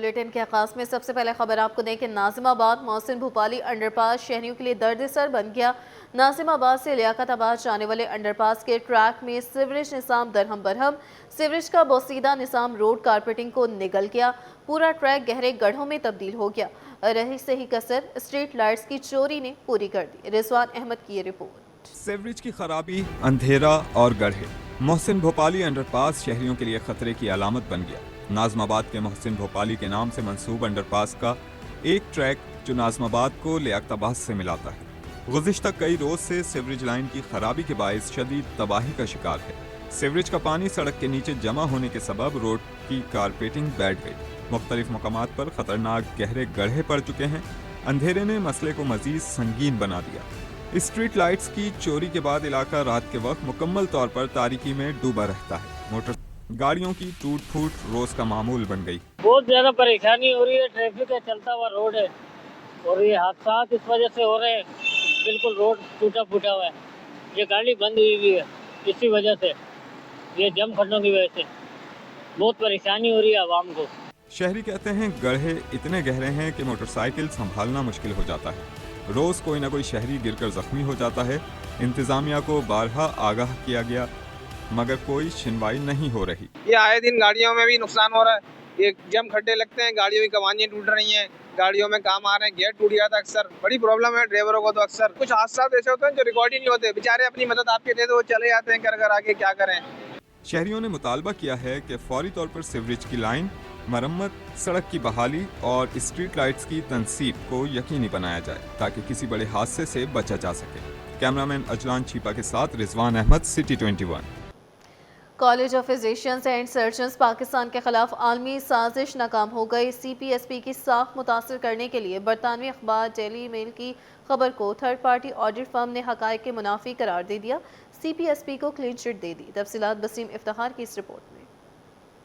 Bulletin کے آغاز میں سب سے پہلے خبر آپ کو دیں کہ ناظم آباد محسن بھوپالی انڈر پاس شہریوں کے لیے درد سر بن گیا۔ ناظم آباد سے لیاقت آباد جانے والے انڈر پاس کے ٹریک میں سیوریج نظام درہم برہم، سیوریج کا بوسیدہ نظام روڈ کارپیٹنگ کو نگل گیا، پورا ٹریک گہرے گڑھوں میں تبدیل ہو گیا۔ رہی سہی کسر اسٹریٹ لائٹس کی چوری نے پوری کر دی۔ رضوان احمد کی یہ رپورٹ۔ سیوریج کی خرابی، اندھیرا اور گڑھے، محسن بھوپالی انڈر پاس شہریوں کے لیے خطرے کی علامت بن گیا۔ ناظم آباد کے محسن بھوپالی کے نام سے منسوب انڈر پاس کا ایک ٹریک جو ناظم آباد کو لیاقت آباد سے ملاتا ہے، گزشتہ کئی روز سے سیوریج لائن کی خرابی کے باعث شدید تباہی کا شکار ہے۔ سیوریج کا پانی سڑک کے نیچے جمع ہونے کے سبب روڈ کی کارپیٹنگ بیٹھ گئی، مختلف مقامات پر خطرناک گہرے گڑھے پڑ چکے ہیں۔ اندھیرے نے مسئلے کو مزید سنگین بنا دیا۔ اسٹریٹ لائٹس کی چوری کے بعد علاقہ رات کے وقت مکمل طور پر تاریکی میں ڈوبا رہتا ہے۔ موٹر گاڑیوں کی ٹوٹ پھوٹ روز کا معمول بن گئی۔ بہت زیادہ پریشانی ہو رہی ہے، ٹریفک ہے، چلتا ہوا روڈ ہے اور یہ حادثات اس وجہ سے ہو رہے ہیں، بالکل روڈ ٹوٹا پھوٹا ہوا ہے، یہ گاڑی بند ہوئی ہے اسی وجہ سے، یہ جم کھڈوں کی وجہ سے بہت پریشانی ہو رہی ہے عوام کو۔ شہری کہتے ہیں گڑھے اتنے گہرے ہیں کہ موٹر سائیکل سنبھالنا مشکل ہو جاتا ہے، روز کوئی نہ کوئی شہری گر کر زخمی ہو جاتا ہے۔ انتظامیہ کو بارہا آگاہ کیا گیا مگر کوئی سنوائی نہیں ہو رہی۔ یہ آئے دن گاڑیوں میں بھی نقصان ہو رہا ہے، یہ جم کھڈے لگتے ہیں، گاڑیوں کی کمانیاں ٹوٹ رہی ہیں، گاڑیوں میں کام آ رہے ہیں، گیٹ ٹوٹ جاتا ہے اکثر، بڑی پرابلم ہے ڈرائیوروں کو۔ تو اکثر کچھ حادثات ایسے ہوتے ہیں جو ریکارڈ ہی نہیں ہوتے، بیچارے اپنی مدد آپ کے دے دو چلے جاتے ہیں کر آگے کیا کریں۔ شہریوں نے مطالبہ کیا ہے کہ فوری طور پر سیوریج کی لائن مرمت، سڑک کی بحالی اور اسٹریٹ لائٹس کی تنصیب کو یقینی بنایا جائے تاکہ کسی بڑے حادثے سے بچا جا سکے۔ کیمرامین اجلان چھیپا کے ساتھ Rizwan Ahmed, city 21۔ College of physicians and surgeons Pakistan کے خلاف عالمی سازش ناکام ہو گئی۔ سی پی ایس پی کی ساکھ متاثر کرنے کے لیے برطانوی اخبار ڈیلی میل کی خبر کو تھرڈ پارٹی آڈٹ فرم نے حقائق کے منافی قرار دے دیا، سی پی ایس پی کو کلین چٹ دے دی۔ تفصیلات بسیم افتخار کی اس رپورٹ میں۔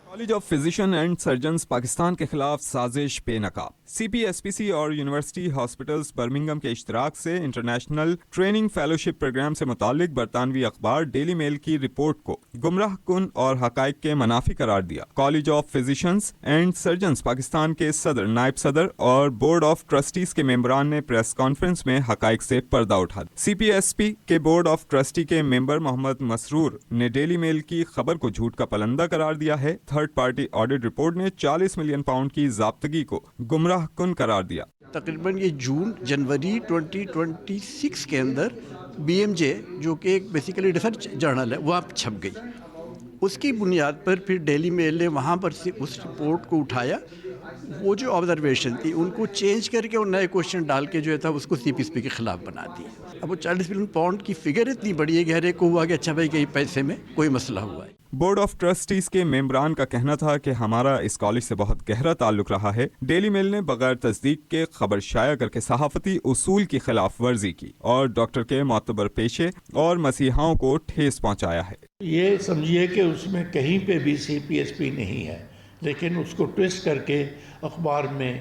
College of physician and surgeons Pakistan کے خلاف سازش بے نقاب۔ سی پی ایس پی سی اور یونیورسٹی ہاسپٹلز برمنگم کے اشتراک سے انٹرنیشنل ٹریننگ فیلوشپ پروگرام سے متعلق برطانوی اخبار ڈیلی میل کی رپورٹ کو گمراہ کن اور حقائق کے منافی قرار دیا۔ College of physicians and surgeons Pakistan کے صدر، نائب صدر اور بورڈ آف ٹرسٹیز کے ممبران نے پریس کانفرنس میں حقائق سے پردہ اٹھا دیا۔ سی پی ایس پی کے بورڈ آف ٹرسٹی کے ممبر محمد مسرور نے ڈیلی میل کی خبر کو جھوٹ کا پلندہ قرار دیا ہے۔ تھرڈ پارٹی آڈٹ رپورٹ نے 40 ملین پاؤنڈ کی ضابطگی کو گمراہ کن قرار دیا۔ تقریباً یہ جنوری 2026 کے اندر بی ایم جے جو کہ ایک بیسیکلی ریسرچ جرنل ہے وہاں چھپ گئی، اس کی بنیاد پر پھر ڈیلی میل نے وہاں پر سے اس رپورٹ کو اٹھایا، وہ جو آبزرویشن تھی ان کو چینج کر کے اور نئے کوشچن ڈال کے جو تھا اس کو سی پی ایس پی کے خلاف بنا دی۔ اب وہ 40 ملین پاؤنڈ کی فگر اتنی بڑی ہے کہ ہر ایک کو ہوا کہ اچھا بھائی کہ پیسے میں کوئی مسئلہ ہوا ہے۔ بورڈ آف ٹرسٹیز کے ممبران کا کہنا تھا کہ ہمارا اس کالج سے بہت گہرا تعلق رہا ہے۔ ڈیلی میل نے بغیر تصدیق کے خبر شائع کر کے صحافتی اصول کی خلاف ورزی کی اور ڈاکٹر کے معتبر پیشے اور مسیحاؤں کو ٹھیس پہنچایا ہے۔ یہ سمجھیے کہ اس میں کہیں پہ بھی سی پی ایس پی نہیں ہے، لیکن اس کو ٹویسٹ کر کے اخبار میں،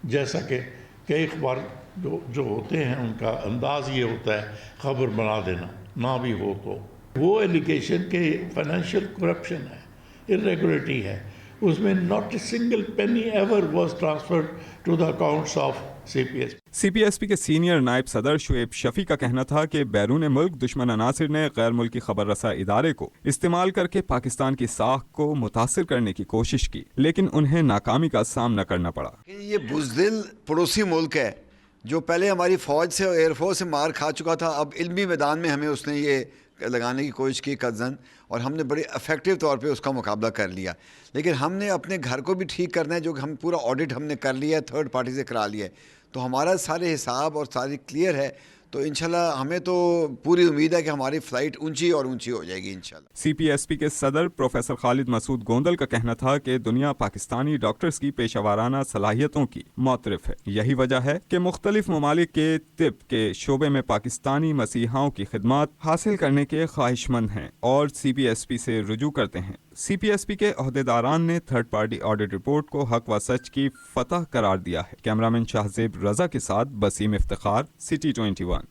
جیسا کہ کئی اخبار جو ہوتے ہیں ان کا انداز یہ ہوتا ہے خبر بنا دینا، نہ بھی ہو تو وہ ایلیگیشن کہ فائنینشیل کرپشن ہے، irregularity ہے، اس میں not a single penny ever was transferred to the accounts of CPSP۔ C P S P کے سینئر نائب صدر شعیب شفیع کا کہنا تھا کہ بیرون ملک دشمن عناصر نے غیر ملکی خبر رساں ادارے کو استعمال کر کے پاکستان کی ساکھ کو متاثر کرنے کی کوشش کی، لیکن انہیں ناکامی کا سامنا کرنا پڑا۔ یہ بزدل پڑوسی ملک ہے جو پہلے ہماری فوج سے اور ایئر فورس سے مار کھا چکا تھا، اب علمی میدان میں ہمیں اس نے یہ لگانے کی کوشش کی قدزن، اور ہم نے بڑے افیکٹو طور پہ اس کا مقابلہ کر لیا۔ لیکن ہم نے اپنے گھر کو بھی ٹھیک کرنا ہے، جو کہ ہم پورا آڈٹ ہم نے کر لیا ہے، تھرڈ پارٹی سے کرا لیا ہے، تو ہمارا سارے حساب اور ساری کلیئر ہے، تو انشاءاللہ ہمیں تو پوری امید ہے کہ ہماری فلائٹ اونچی اور اونچی ہو جائے گی انشاءاللہ۔ سی پی ایس پی کے صدر پروفیسر خالد مسعود گوندل کا کہنا تھا کہ دنیا پاکستانی ڈاکٹرز کی پیشہ ورانہ صلاحیتوں کی معترف ہے، یہی وجہ ہے کہ مختلف ممالک کے طب کے شعبے میں پاکستانی مسیحاؤں کی خدمات حاصل کرنے کے خواہش مند ہیں اور سی پی ایس پی سے رجوع کرتے ہیں۔ سی پی ایس پی کے عہدیداران نے تھرڈ پارٹی آڈٹ رپورٹ کو حق و سچ کی فتح قرار دیا ہے۔ کیمرامین شاہزیب رضا کے ساتھ بسیم افتخار، سٹی 21۔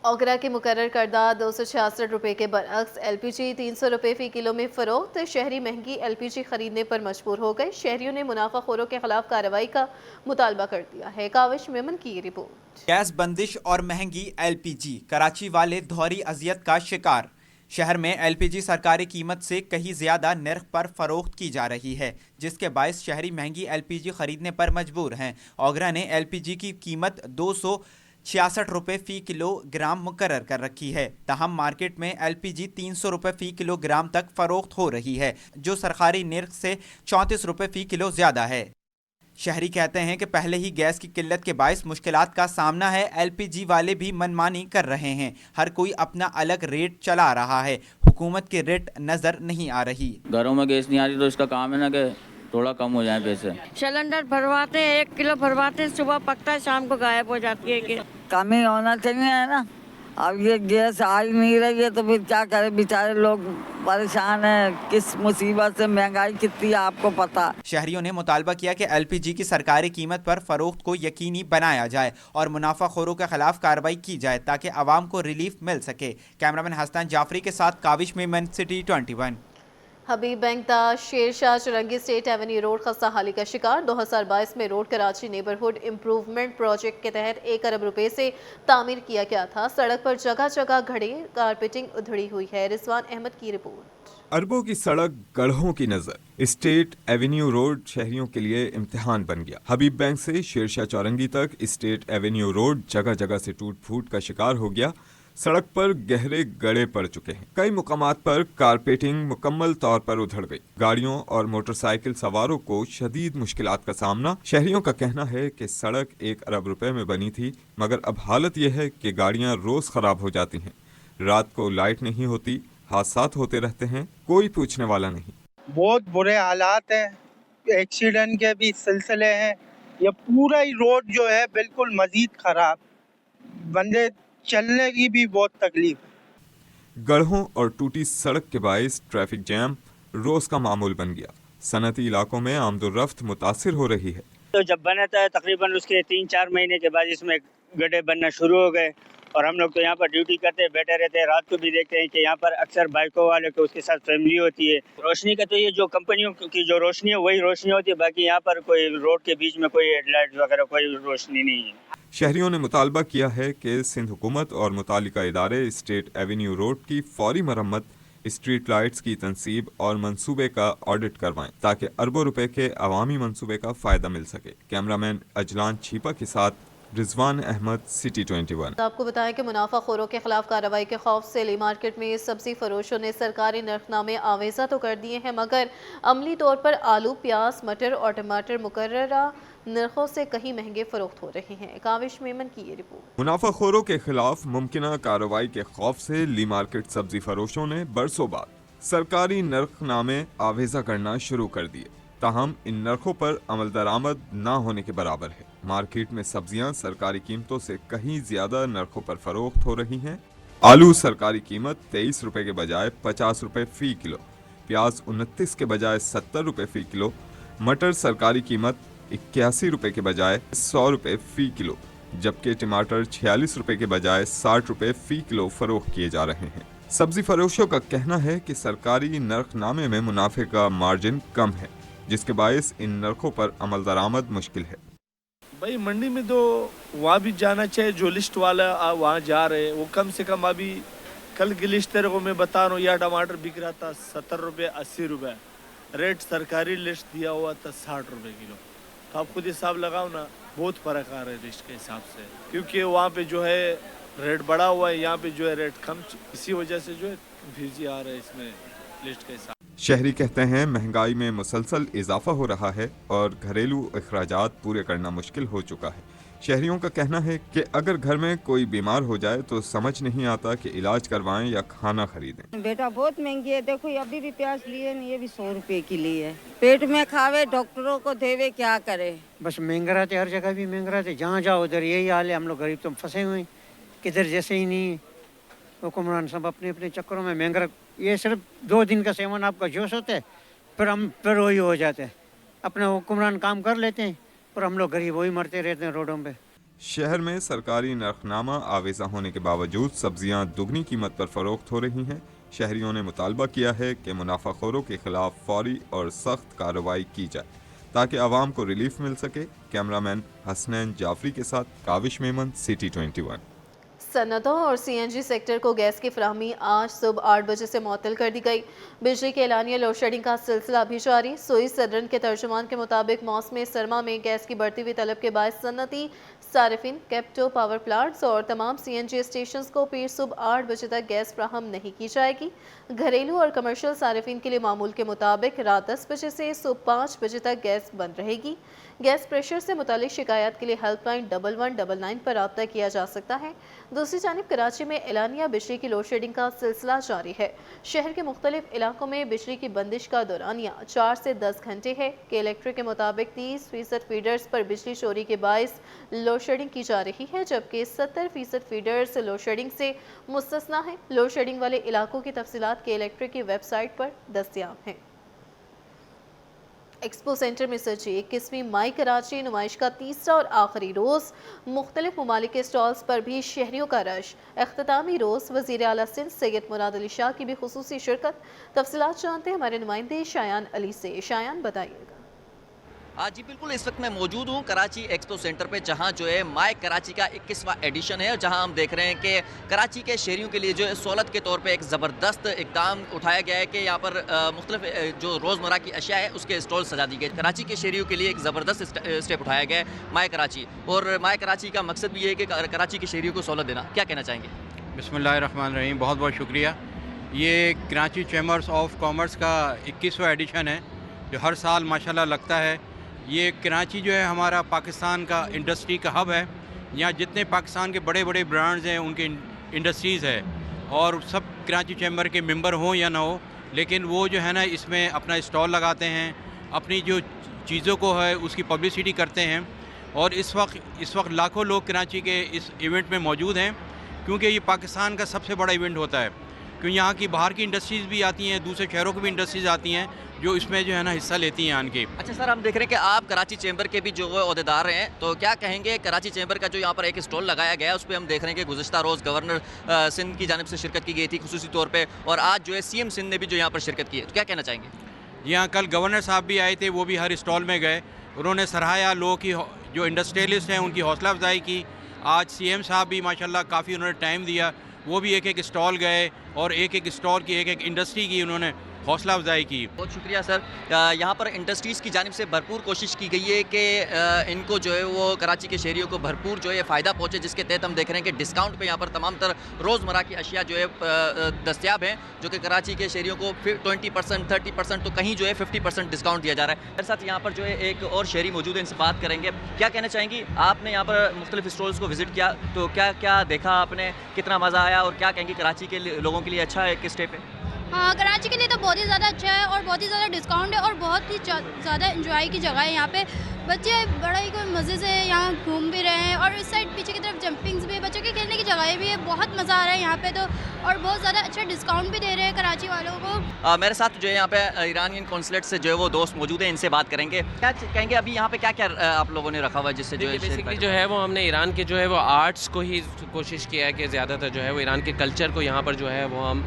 ओगरा के मुकर्रर करदा 266 रुपये के बरअक्स LPG 300 रुपये फ़ी किलो में फ़रोख्त। शहरी महंगी LPG खरीदने पर मजबूर हो गए। शहरियों ने मुनाफाखोरों के खिलाफ कार्रवाई का मुतालबा कर दिया है। काविश मेमन की रिपोर्ट। गैस बंदिश और महंगी LPG, कराची वाले दोहरी अजियत का शिकार। शहर में LPG सरकारी कीमत से कहीं ज़्यादा नर्ख पर फ़रोख्त की जा रही है, जिसके बायस शहरी महंगी LPG ख़रीदने पर मजबूर हैं। ओगरा ने LPG की कीमत 266 रुपये फ़ी किलोग्राम मुकर्रर कर रखी है। ताहम मार्केट में LPG 300 रुपये फ़ी किलोग्राम तक फ़रोख्त हो रही है, जो सरकारी नर्ख से 34 रुपये फ़ी किलो ज़्यादा है। शहरी कहते हैं कि पहले ही गैस की किल्लत के बायस मुश्किलात का सामना है। LPG वाले भी मनमानी कर रहे हैं। हर कोई अपना अलग रेट चला रहा है। हुकूमत के रेट नज़र नहीं आ रही। घरों में गैस नहीं आ रही तो इसका काम है ना कि थोड़ा कम हो जाए पैसे। सिलेंडर भरवाते हैं, 1 किलो भरवाते हैं, सुबह पकता है, शाम को गायब हो जाती है कि कम ही होना चाहिए है ना। अब ये गैस आ ही नहीं रही है तो फिर क्या करें, बेचारे लोग परेशान हैं। किस मुसीबत से, महंगाई कितनी है आपको पता। शहरियों ने मुतालबा किया कि LPG की सरकारी कीमत पर फ़रोख्त को यकीनी बनाया जाए और मुनाफाखोरों के खिलाफ कार्रवाई की जाए ताकि आवाम को रिलीफ मिल सके। कैमरामैन हसन जाफरी के साथ काविश मेमन, सिटी 21। हबीब बैंक दा Shershah Chowrangi state avenue road खस्ता हाली का शिकार। 2022 में road Karachi neighbourhood improvement project के तहत 1 अरब रुपए से तामीर किया गया था। सड़क पर जगह जगह घड़े, कारपेटिंग उधड़ी हुई है। रिजवान अहमद की रिपोर्ट। अरबों की सड़क, गढ़ों की नजर। स्टेट एवेन्यू रोड शहरियों के लिए इम्तिहान बन गया। हबीब बैंक से शेरशाह चौरंगी तक स्टेट एवेन्यू रोड जगह जगह से टूट फूट का शिकार हो गया। सड़क पर गहरे गड़े पड़ चुके हैं। कई मुकामात पर कारपेटिंग मुकम्मल तौर पर उधड़ गई। गाड़ियों और मोटरसाइकिल सवारों को शदीद मुश्किलात का सामना। शहरियों का कहना है कि सड़क 1 अरब रुपए में बनी थी, मगर अब हालत यह है कि गाड़ियां रोज खराब हो जाती हैं। रात को लाइट नहीं होती, हादसात होते रहते हैं, कोई पूछने वाला नहीं। बहुत बुरे हालात हैं, एक्सीडेंट के भी सिलसिले हैं। ये पूरा ही रोड जो है बिल्कुल मजीद खराब, बंदे चलने की भी बहुत तकलीफ है। गढ़ों और टूटी सड़क के बायस ट्रैफिक जैम रोज का मामूल बन गया। सनती इलाकों में आमदोरफ्त मुतासिर हो रही है। तो जब बना था तकरीबन उसके 3-4 महीने के बाद इसमें गड्ढे बनना शुरू हो गए और हम लोग तो यहाँ पर ड्यूटी करते बैठे रहते हैं। रात को भी देखते हैं कि यहाँ पर अक्सर बाइकों वाले को उसके साथ फैमिली होती है। रोशनी का तो ये जो कंपनियों की जो रोशनी है वही रोशनी होती है, बाकी यहाँ पर कोई रोड के बीच में कोई हेडलाइट वगैरह कोई रोशनी नहीं है। शहरियों ने मुतालबा किया है कि सिंध हुकूमत और मुतालिका इदारे स्टेट एवेन्यू रोड की फौरी मरम्मत, स्ट्रीट लाइट्स की तनसीब और मंसूबे का ऑडिट करवाएं ताकि अरबों रुपए के अवामी मंसूबे का फायदा मिल सके। कैमरामैन अजलान छीपा के साथ रिजवान अहमद, सिटी 21। आपको बताएं कि मुनाफाखोरों के खिलाफ कार्रवाई के खौफ से ली मार्केट में सब्जी फरोशों ने सरकारी नरखनामे आवेजा तो कर दिए हैं, मगर अमली तौर पर आलू, प्याज, मटर और टमाटर मुकर्ररा नरखों से कहीं महंगे फरोख्त हो रहे हैं। काविश मेमन की ये रिपोर्ट। मुनाफाखोरों के खिलाफ मुमकिना कार्रवाई के खौफ से ली मार्केट सब्जी फरोशों ने बरसों बाद सरकारी नरखनामे आवेजा करना शुरू कर दिए। ताहम इन नरखों पर अमल दरामद न होने के बराबर है। मार्केट में सब्जियां सरकारी कीमतों से कहीं ज्यादा नरखों पर फरोख्त हो रही हैं। आलू सरकारी कीमत 23 रुपए के बजाय 50 रुपए फी किलो, प्याज 29 के बजाय 70 रुपए फी किलो, मटर सरकारी कीमत 81 रुपए के बजाय 100 रुपए फी किलो, जबकि टमाटर 46 रुपए के बजाय 60 रुपए फी किलो फरोख्त किए जा रहे हैं। सब्जी फरोशों का कहना है कि सरकारी नरखनामे में मुनाफे का मार्जिन कम है, जिसके बायस इन नरखों पर अमल दरामद मुश्किल है। भाई मंडी में तो वहाँ भी जाना चाहिए, जो लिस्ट वाला वहाँ जा रहे हैं वो कम से कम। अभी कल की लिस्ट तेरे को मैं बता रहा हूँ, यह टमाटर बिक रहा था 70 रुपये 80 रुपये, रेट सरकारी लिस्ट दिया हुआ था 60 रुपये किलो। तो आप खुद हिसाब लगाओ ना, बहुत फ़र्क आ रहा है लिस्ट के हिसाब से, क्योंकि वहाँ पे जो है रेट बढ़ा हुआ है, यहाँ पे जो है रेट कम, इसी वजह से जो है कंफ्यूजन आ रहा है इसमें लिस्ट के हिसाब। शहरी कहते हैं महंगाई में मुसलसल इजाफा हो रहा है और घरेलू अखराजात पूरे करना मुश्किल हो चुका है। शहरियों का कहना है कि अगर घर में कोई बीमार हो जाए तो समझ नहीं आता कि इलाज करवाएं या खाना खरीदें। बेटा बहुत महंगी है, देखो अभी भी प्याज लिए नहीं, ये भी 100 रुपए की ली है। पेट में खावे, डॉक्टरों को देवे, क्या करे। बस महंगा रहते, हर जगह भी महंगा रहते, जहाँ जाओ उधर यही हाल है। हम लोग गरीब तो फंसे हुए हैं, किधर जैसे ही नहीं। हुक्मरान सब अपने अपने चक्करों में महंगा। ये सिर्फ 2 दिन का सेवन आपका जोश होता है, फिर वही हो जाता है। अपने हुक्मरान काम कर लेते हैं और हम लोग गरीब वही मरते रहते हैं रोडों पे। शहर में सरकारी नरखनामा आवेजा होने के बावजूद सब्जियां दुगनी कीमत पर फरोख्त हो रही हैं। शहरियों ने मुतालबा किया है कि मुनाफाखोरों के खिलाफ फौरी और सख्त कार्रवाई की जाए ताकि आवाम को रिलीफ मिल सके। कैमरामैन हसनैन जाफरी के साथ काविश मेमन, सिटी 21। सनतों और सीएनजी सेक्टर को गैस की फराहमी आज सुबह 8 बजे से मुअत्तल कर दी गई। बिजली के एलानिया लोड शेडिंग का सिलसिला भी जारी। सोई सदरन के तर्जुमान के मुताबिक मौसम सरमा में गैस की बढ़ती हुई तलब के बायस सनती सारिफिन, कैप्टो पावर प्लांट्स और तमाम सीएनजी स्टेशंस को पीर सुबह 8 बजे तक गैस फ्राहम नहीं की जाएगी। घरेलू और कमर्शियल सारिफिन के लिए मामूल के मुताबिक रात 10 बजे से सुबह 5 बजे तक गैस बंद रहेगी। गैस प्रेशर से मुतालिक शिकायत के लिए हेल्पलाइन 1199 पर रब्ता किया जा सकता है। दूसरी जानिब कराची में एलानिया बिजली की लोड शेडिंग का सिलसिला जारी है। शहर के मुख्तलिफ इलाकों में बिजली की बंदिश का दौरानिया 4 से 10 घंटे है कि इलेक्ट्रिक के मुताबिक 30% फीडर्स पर बिजली चोरी के बायस लोड शेडिंग की जा रही है, जबकि 70% फीडर्स लोड शेडिंग से मुस्तस्ना है। लोड शेडिंग वाले इलाकों की तफसीलात के इलेक्ट्रिक की वेबसाइट पर दस्तियाब हैं। एक्सपो सेंटर में सजी 21वीं माई कराची नुमाइश का तीसरा और आखिरी रोज़। मुख्तलिफ ममालिक के स्टॉल्स पर भी शहरियों का रश। इख्तितामी रोज़ वज़ीर आला सिंध सैयद मुराद अली शाह की भी खुसूसी शिरकत। तफसीलात जानते हैं हमारे नुमाइंदे शायान अली से। शायान, बताइएगा। जी बिल्कुल, इस वक्त मैं मौजूद हूँ कराची एक्सपो सेंटर पे, जहाँ जो है माई कराची का 21वां एडिशन है, जहाँ हम देख रहे हैं कि कराची के शहरियों के लिए जो है सहूलत के तौर पे एक ज़बरदस्त इक़दाम उठाया गया है कि यहाँ पर मुख्तलिफ जो रोज़मर्रा की अशिया है उसके स्टॉल सजा दी गए। कराची के शहरियों के लिए एक ज़बरदस्त स्टेप उठाया गया है माई कराची, और माई कराची का मकसद भी ये है कि कराची के शहरियों को सहूलत देना। क्या कहना चाहेंगे? बिस्मिल्लाहिर्रहमानिर्रहीम। बहुत बहुत शुक्रिया। ये कराची चैम्बर्स ऑफ कॉमर्स का 21वां एडिशन है जो हर साल माशाल्लाह लगता है। ये कराची जो है हमारा पाकिस्तान का इंडस्ट्री का हब है। यहाँ जितने पाकिस्तान के बड़े बड़े ब्रांड्स हैं उनके इंडस्ट्रीज़ है, और सब कराची चैम्बर के मेंबर हों या ना हो, लेकिन वो जो है ना इसमें अपना स्टॉल लगाते हैं, अपनी जो चीज़ों को है उसकी पब्लिसिटी करते हैं। और इस वक्त लाखों लोग कराची के इस इवेंट में मौजूद हैं, क्योंकि ये पाकिस्तान का सबसे बड़ा इवेंट होता है। क्योंकि यहाँ की बाहर की इंडस्ट्रीज़ भी आती हैं, दूसरे शहरों की भी इंडस्ट्रीज़ आती हैं जो इसमें जो है ना हिस्सा लेती हैं आन के। अच्छा सर, हम देख रहे हैं कि आप कराची चैम्बर के भी जो अहदेदार हैं, तो क्या कहेंगे कराची चैम्बर का जो यहाँ पर एक स्टॉल लगाया गया है उस पर हम देख रहे हैं कि गुज़श्ता रोज़ गवर्नर सिंध की जानिब से शिरकत की गई थी खुसूसी तौर पर, और आज जो है CM सिंध ने भी जो यहाँ पर शिरकत की है, तो क्या कहना चाहेंगे? यहाँ कल गवर्नर साहब भी आए थे, वो भी हर स्टॉल में गए, उन्होंने सराहाया लोगों की जो इंडस्ट्रियलिस्ट हैं उनकी हौसला अफजाई की। आज CM साहब भी माशाल्लाह काफ़ी उन्होंने टाइम दिया, वो भी एक एक स्टॉल गए और एक एक स्टॉल की एक एक इंडस्ट्री की उन्होंने हौसला अफजाई की। बहुत शुक्रिया सर। यहाँ पर इंडस्ट्रीज़ की जानिब से भरपूर कोशिश की गई है कि इनको जो है वो कराची के शहरियों को भरपूर जो है फ़ायदा पहुँचे, जिसके तहत हम देख रहे हैं कि डिस्काउंट पे यहाँ पर तमाम तर रोज़मर्रा की अशिया जो है दस्तियाब हैं, जो कि कराची के शहरियों को 20%, 30%, तो कहीं जो है 50% डिस्काउंट दिया जा रहा है। मेरे साथ यहाँ पर जो है एक और शहरी मौजूद है, इनसे बात करेंगे। क्या कहना चाहेंगी? आपने यहाँ पर मुख्तलिफ स्टॉल्स को विज़िट किया, तो क्या क्या देखा आपने, कितना मज़ा आया, और क्या कहेंगे कराची के लोगों के लिए अच्छा है किस स्टेप है? हाँ, कराची के लिए तो बहुत ही ज़्यादा अच्छा है और बहुत ही ज़्यादा डिस्काउंट है और बहुत ही ज़्यादा एंजॉय की जगह है। यहाँ पे बच्चे बड़ा ही कोई मज़े से यहाँ घूम भी रहे हैं, और इस साइड पीछे की तरफ जंपिंग्स भी है, बच्चों के खेलने की जगहें भी है। बहुत मज़ा आ रहा है यहाँ पे तो, और बहुत ज़्यादा अच्छा डिस्काउंट भी दे रहे हैं कराची वालों को। मेरे साथ जो है यहाँ पे ईरानियन कॉन्सुलेट से जो है वो दोस्त मौजूद हैं, इनसे बात करेंगे। क्या कहेंगे अभी यहाँ पे क्या क्या आप लोगों ने रखा हुआ है जिससे जो है बेसिकली जो है वो हमने ईरान के जो है वो आर्ट्स को ही कोशिश किया है कि ज़्यादातर जो है वो ईरान के कल्चर को यहाँ पर जो है वो हम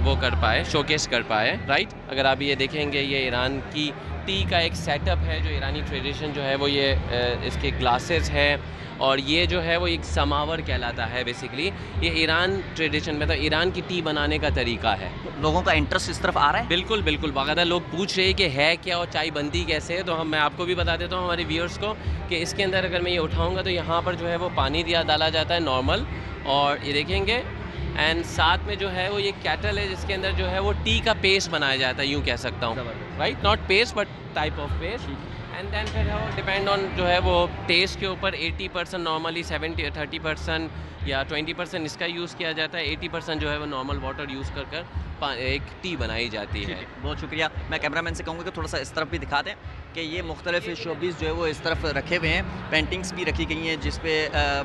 वो कर पाए, शोकेस कर पाए, राइट। अगर आप ये देखेंगे, ये ईरान की टी का एक सेटअप है, जो ईरानी ट्रेडिशन जो है वो ये इसके ग्लासेस है, और ये जो है वो एक समावर कहलाता है। बेसिकली ये ईरान ट्रेडिशन में, तो ईरान की टी बनाने का तरीका है। लोगों का इंटरेस्ट इस तरफ आ रहा है? बिल्कुल बिल्कुल, बाकायदा लोग पूछ रहे हैं कि है क्या और चाय बनती कैसे है। तो मैं आपको भी बता देता हूँ हमारे व्यूअर्स को कि इसके अंदर अगर मैं ये उठाऊँगा तो यहाँ पर जो है वो पानी डाला जाता है नॉर्मल, और ये देखेंगे, एंड साथ में जो है वो ये कैटल है जिसके अंदर जो है वो टी का पेस्ट बनाया जाता है, यूँ कह सकता हूँ, right, not paste but type of paste. And then फिर वो डिपेंड ऑन जो है वो टेस्ट के ऊपर 80% नॉर्मली 30% या 20% इसका यूज़ किया जाता है, 80% जो है वो नॉर्मल वाटर यूज़ कर एक टी बनाई जाती है। बहुत शुक्रिया। मैं कैमरामैन से कहूँगा कि थोड़ा सा इस तरफ भी दिखा दें कि ये मुख्तलिफ शोबीज़ जो है वो इस तरफ रखे हुए हैं, पेंटिंग्स भी रखी गई हैं जिस पे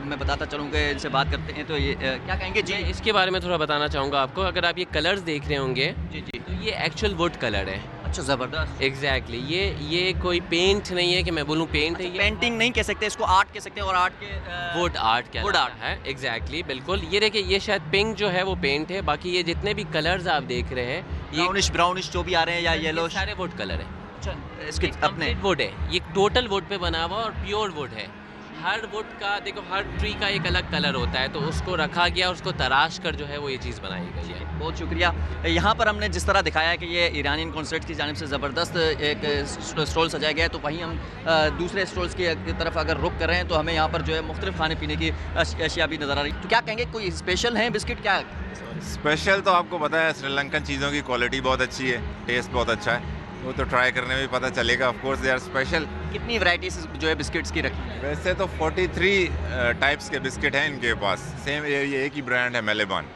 मैं बताता चलूँगा, इनसे बात करते हैं। तो ये क्या कहेंगे जी? इसके बारे में थोड़ा बताना चाहूँगा आपको। अगर आप ये कलर्स देख रहे होंगे जी, तो ये एक्चुअल वुड कलर है। अच्छा, ज़बरदस्त। एग्जैक्टली ये कोई पेंट नहीं है कि मैं बोलूँ पेंट है, ये पेंटिंग नहीं कह सकते इसको, आर्ट कह सकते हैं, और आर्ट के वुड आर्ट क्या वुड आर्ट है। एग्जैक्टली बिल्कुल। ये देखिए, ये शायद पिंक जो है वो पेंट है, बाकी ये जितने भी कलर्स आप देख रहे हैं ये ब्राउनिश जो भी आ रहे हैं या येलो, सारे वुड कलर है। इसके अपने वुड है, ये टोटल वुड पे बना हुआ और प्योर वुड है। हर वुड का देखो, हर ट्री का एक अलग कलर होता है, तो उसको रखा गया, उसको तराश कर जो है वो ये चीज़ बनाई गई है। बहुत शुक्रिया। यहाँ पर हमने जिस तरह दिखाया है कि ये ईरानियन कॉन्सर्ट की जानिब से ज़बरदस्त एक स्टॉल सजाया गया है, तो वहीं हम दूसरे स्टॉल्स की तरफ अगर रुक कर रहे हैं तो हमें यहाँ पर जो है मुख्तलिफ खाने पीने की अशिया भी नज़र आ रही है। तो क्या कहेंगे, कोई स्पेशल है बिस्किट? क्या स्पेशल तो आपको पता है, श्रीलंकन चीज़ों की क्वालिटी बहुत अच्छी है, टेस्ट बहुत अच्छा है, वो तो ट्राई करने में पता चलेगा। Of course they are special. कितनी वैराइटीज जो है बिस्किट्स की रखी है? वैसे तो 43 टाइप्स के बिस्किट हैं इनके पास। सेम ये एक ही ब्रांड है मेलेबन,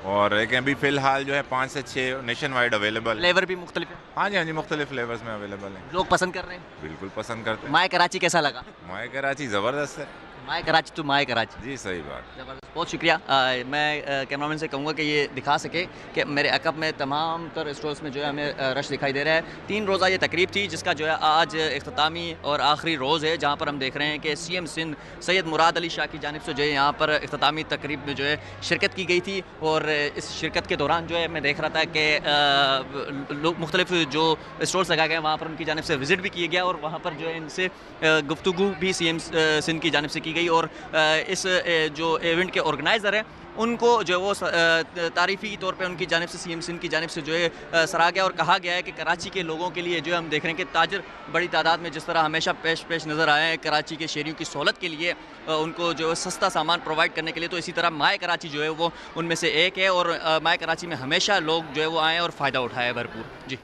और एक अभी फ़िलहाल जो है 5 से 6 नेशन वाइड अवेलेबल। फ्लेवर भी मुख्तलिफ है? हाँ जी, हाँ जी, मुख्तलिफ फ्लेवर्स में अवेलेबल हैं। लोग पसंद कर रहे हैं? बिल्कुल पसंद करते हैं। माए कराची कैसा लगा? माए कराची ज़बरदस्त है। माए कराची तो माए कराची। जी सही बात। ज़बरदस्त, बहुत शुक्रिया। मैं कैमरामैन से कहूँगा कि ये दिखा सके कि मेरे अकब में तमाम तर स्टॉल्स में जो है हमें रश दिखाई दे रहा है। 3 रोज़ा ये तकरीब थी जिसका जो है आज इख्तितामी और आखिरी रोज़ है, जहाँ पर हम देख रहे हैं कि CM सिंध सैयद मुराद अली शाह की जानिब से जो है यहाँ पर इख्तितामी तकरीब में जो है शिरकत की गई थी। और इस शिरकत के दौरान जो है मैं देख रहा था कि लोग मुख्तलिफ जो स्टॉल्स लगाए गए वहाँ पर उनकी जानिब से विज़िट भी किया गया, और वहाँ पर जो है इनसे गुफ्तगू भी CM सिंध की जानिब से की गई। और इस जो इवेंट के ऑर्गेनाइज़र हैं उनको जो है वो तारीफ़ी तौर पे उनकी जानिब से CM सिंध की जानिब से जो है सराहा गया, और कहा गया है कि कराची के लोगों के लिए जो है हम देख रहे हैं कि ताजर बड़ी तादाद में जिस तरह हमेशा पेश नज़र आए हैं कराची के शहरियों की सहूलत के लिए, उनको जो है सस्ता सामान प्रोवाइड करने के लिए। तो इसी तरह माए कराची जो है वो उनमें से एक है, और माए कराची में हमेशा लोग जो है वो आएँ और फ़ायदा उठाए भरपूर। जी।